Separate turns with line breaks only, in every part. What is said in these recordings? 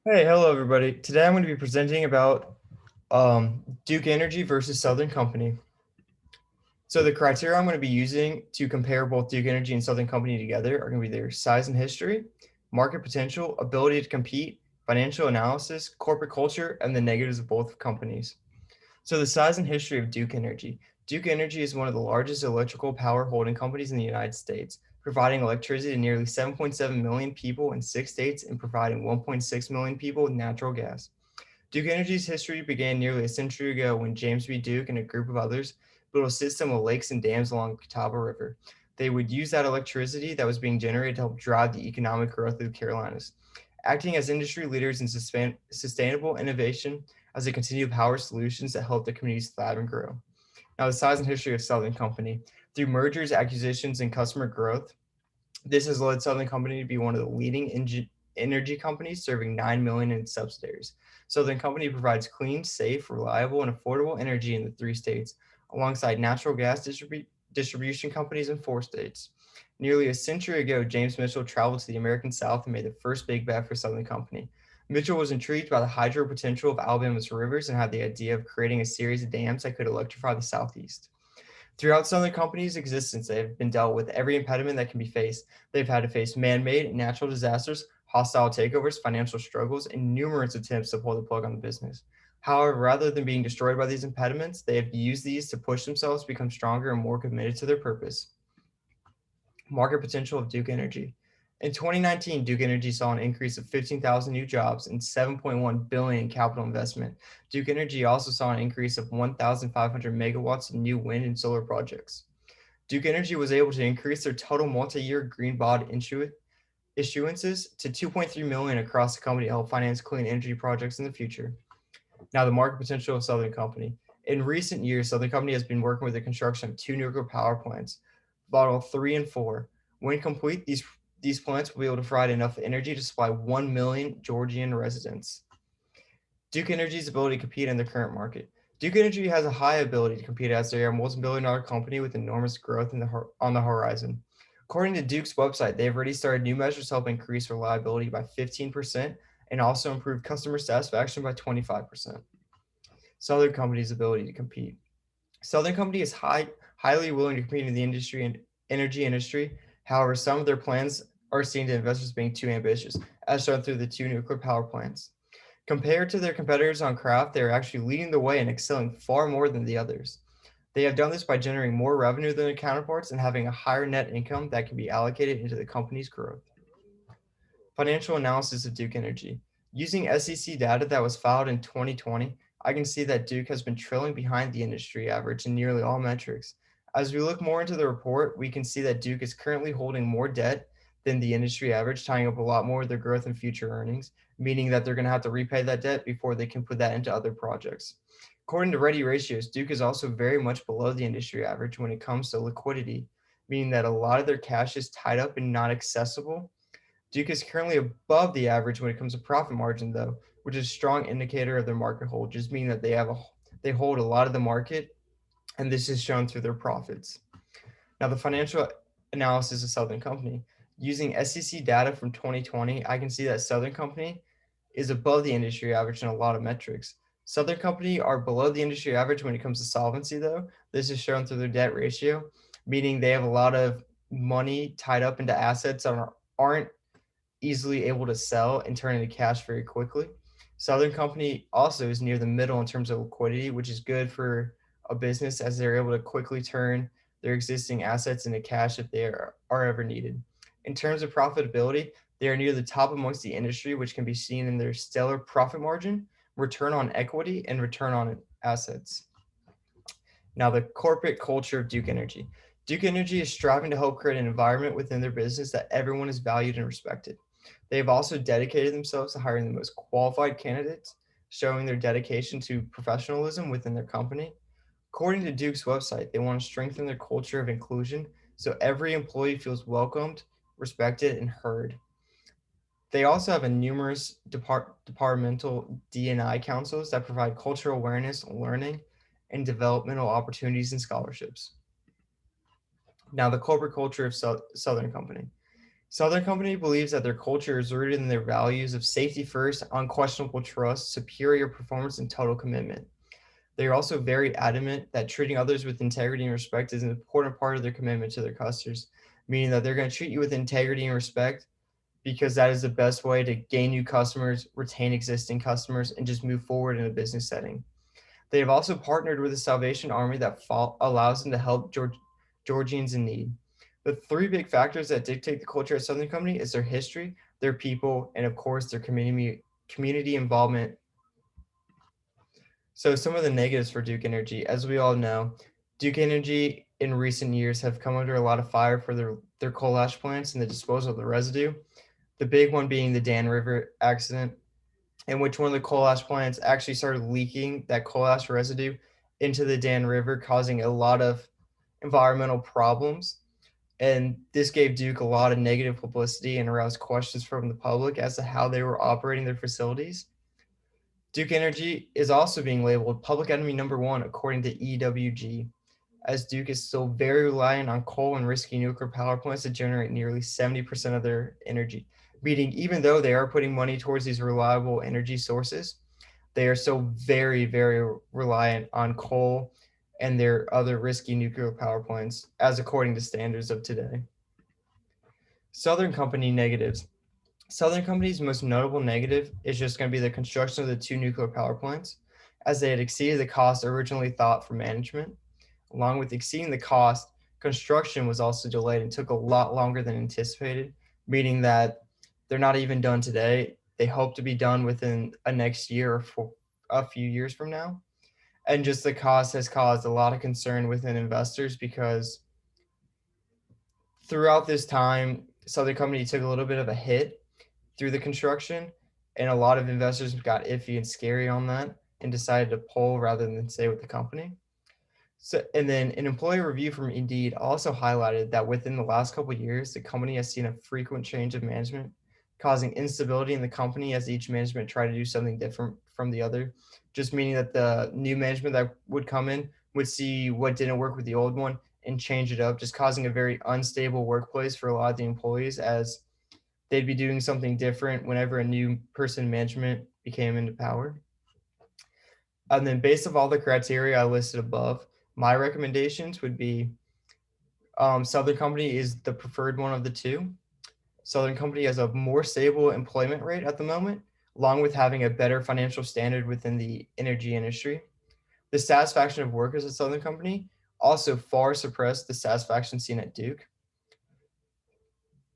Hey, hello everybody. Today I'm going to be presenting about Duke Energy versus Southern Company. So the criteria I'm going to be using to compare both Duke Energy and Southern Company together are going to be their size and history, market potential, ability to compete, financial analysis, corporate culture, and the negatives of both companies. So the size and history of Duke Energy. Duke Energy is one of the largest electrical power holding companies in the United States, providing electricity to nearly 7.7 million people in 6 states and providing 1.6 million people with natural gas. Duke Energy's history began nearly a century ago when James B. Duke and a group of others built a system of lakes and dams along the Catawba River. They would use that electricity that was being generated to help drive the economic growth of the Carolinas, acting as industry leaders in sustainable innovation as they continue to power solutions that help the communities thrive and grow. Now, the size and history of Southern Company. Through mergers, acquisitions, and customer growth, this has led Southern Company to be one of the leading energy companies, serving 9 million in subsidiaries. Southern Company provides clean, safe, reliable, and affordable energy in the 3 states, alongside natural gas distribution companies in 4 states. Nearly a century ago, James Mitchell traveled to the American South and made the first big bet for Southern Company. Mitchell was intrigued by the hydro potential of Alabama's rivers and had the idea of creating a series of dams that could electrify the Southeast. Throughout Southern Company's existence, they have been dealt with every impediment that can be faced. They've had to face man-made and natural disasters, hostile takeovers, financial struggles, and numerous attempts to pull the plug on the business. However, rather than being destroyed by these impediments, they have used these to push themselves to become stronger and more committed to their purpose. Market potential of Duke Energy. In 2019, Duke Energy saw an increase of 15,000 new jobs and 7.1 billion in capital investment. Duke Energy also saw an increase of 1,500 megawatts in new wind and solar projects. Duke Energy was able to increase their total multi-year green bond issuances to 2.3 million across the company to help finance clean energy projects in the future. Now, the market potential of Southern Company. In recent years, Southern Company has been working with the construction of two nuclear power plants, Bottle 3 and 4. When complete, these plants will be able to provide enough energy to supply 1 million Georgian residents. Duke Energy's ability to compete in the current market. Duke Energy has a high ability to compete as they are a multi-billion dollar company with enormous growth on the horizon. According to Duke's website, they have already started new measures to help increase reliability by 15% and also improve customer satisfaction by 25%. Southern Company's ability to compete. Southern Company is highly willing to compete in the industry and energy industry. However, some of their plans are seen to investors being too ambitious, as shown through the two nuclear power plants. Compared to their competitors on craft, they are actually leading the way and excelling far more than the others. They have done this by generating more revenue than their counterparts and having a higher net income that can be allocated into the company's growth. Financial analysis of Duke Energy. Using SEC data that was filed in 2020, I can see that Duke has been trailing behind the industry average in nearly all metrics. As we look more into the report, we can see that Duke is currently holding more debt than the industry average, tying up a lot more of their growth and future earnings, meaning that they're going to have to repay that debt before they can put that into other projects. According to Ready Ratios, Duke is also very much below the industry average when it comes to liquidity, meaning that a lot of their cash is tied up and not accessible. Duke is currently above the average when it comes to profit margin, though, which is a strong indicator of their market hold, just meaning that they hold a lot of the market, and this is shown through their profits. Now, the financial analysis of Southern Company. Using SEC data from 2020, I can see that Southern Company is above the industry average in a lot of metrics. Southern Company are below the industry average when it comes to solvency, though. This is shown through their debt ratio, meaning they have a lot of money tied up into assets that aren't easily able to sell and turn into cash very quickly. Southern Company also is near the middle in terms of liquidity, which is good for a business as they're able to quickly turn their existing assets into cash if they are ever needed. In terms of profitability, they are near the top amongst the industry, which can be seen in their stellar profit margin, return on equity, and return on assets. Now, the corporate culture of Duke Energy. Duke Energy is striving to help create an environment within their business that everyone is valued and respected. They have also dedicated themselves to hiring the most qualified candidates, showing their dedication to professionalism within their company. According to Duke's website, they want to strengthen their culture of inclusion so every employee feels welcomed, respected, and heard. They also have a numerous departmental D&I councils that provide cultural awareness, learning, and developmental opportunities and scholarships. Now, the corporate culture of Southern Company. Southern Company believes that their culture is rooted in their values of safety first, unquestionable trust, superior performance, and total commitment. They are also very adamant that treating others with integrity and respect is an important part of their commitment to their customers, meaning that they're going to treat you with integrity and respect because that is the best way to gain new customers, retain existing customers, and just move forward in a business setting. They have also partnered with the Salvation Army that allows them to help Georgians in need. The three big factors that dictate the culture at Southern Company is their history, their people, and of course their community involvement. So some of the negatives for Duke Energy, as we all know, Duke Energy in recent years have come under a lot of fire for their coal ash plants and the disposal of the residue. The big one being the Dan River accident, in which one of the coal ash plants actually started leaking that coal ash residue into the Dan River, causing a lot of environmental problems. And this gave Duke a lot of negative publicity and aroused questions from the public as to how they were operating their facilities. Duke Energy is also being labeled public enemy number one according to EWG, as Duke is still very reliant on coal and risky nuclear power plants to generate nearly 70% of their energy. Meaning, even though they are putting money towards these reliable energy sources, they are still very, very reliant on coal and their other risky nuclear power plants, as according to standards of today. Southern Company negatives. Southern Company's most notable negative is just going to be the construction of the two nuclear power plants, as they had exceeded the cost originally thought for management. Along with exceeding the cost, construction was also delayed and took a lot longer than anticipated, meaning that they're not even done today. They hope to be done within a next year or for a few years from now. And just the cost has caused a lot of concern within investors because throughout this time, Southern Company took a little bit of a hit through the construction, and a lot of investors got iffy and scary on that and decided to pull rather than stay with the company. So, and then an employee review from Indeed also highlighted that within the last couple of years, the company has seen a frequent change of management, causing instability in the company as each management tried to do something different from the other. Just meaning that the new management that would come in would see what didn't work with the old one and change it up, just causing a very unstable workplace for a lot of the employees as they'd be doing something different whenever a new person in management became into power. And then based off all the criteria I listed above, my recommendations would be Southern Company is the preferred one of the two. Southern Company has a more stable employment rate at the moment, along with having a better financial standard within the energy industry. The satisfaction of workers at Southern Company also far surpassed the satisfaction seen at Duke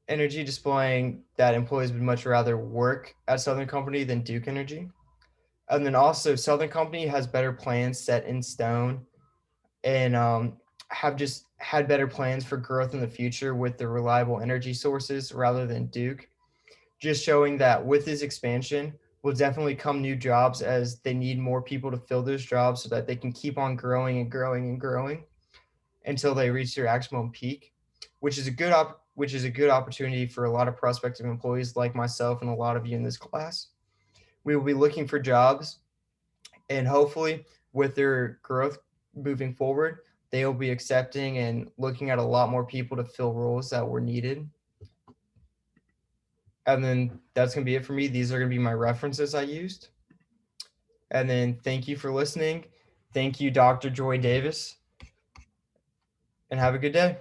Energy, displaying that employees would much rather work at Southern Company than Duke Energy. And then also Southern Company has better plans set in stone and have just had better plans for growth in the future with the reliable energy sources rather than Duke. Just showing that with this expansion will definitely come new jobs as they need more people to fill those jobs so that they can keep on growing and growing and growing until they reach their maximum peak, which is a good opportunity for a lot of prospective employees like myself and a lot of you in this class. We will be looking for jobs, and hopefully with their growth moving forward, they will be accepting and looking at a lot more people to fill roles that were needed. And then that's going to be it for me. These are going to be my references I used. And then thank you for listening. Thank you, Dr. Joy Davis, and have a good day.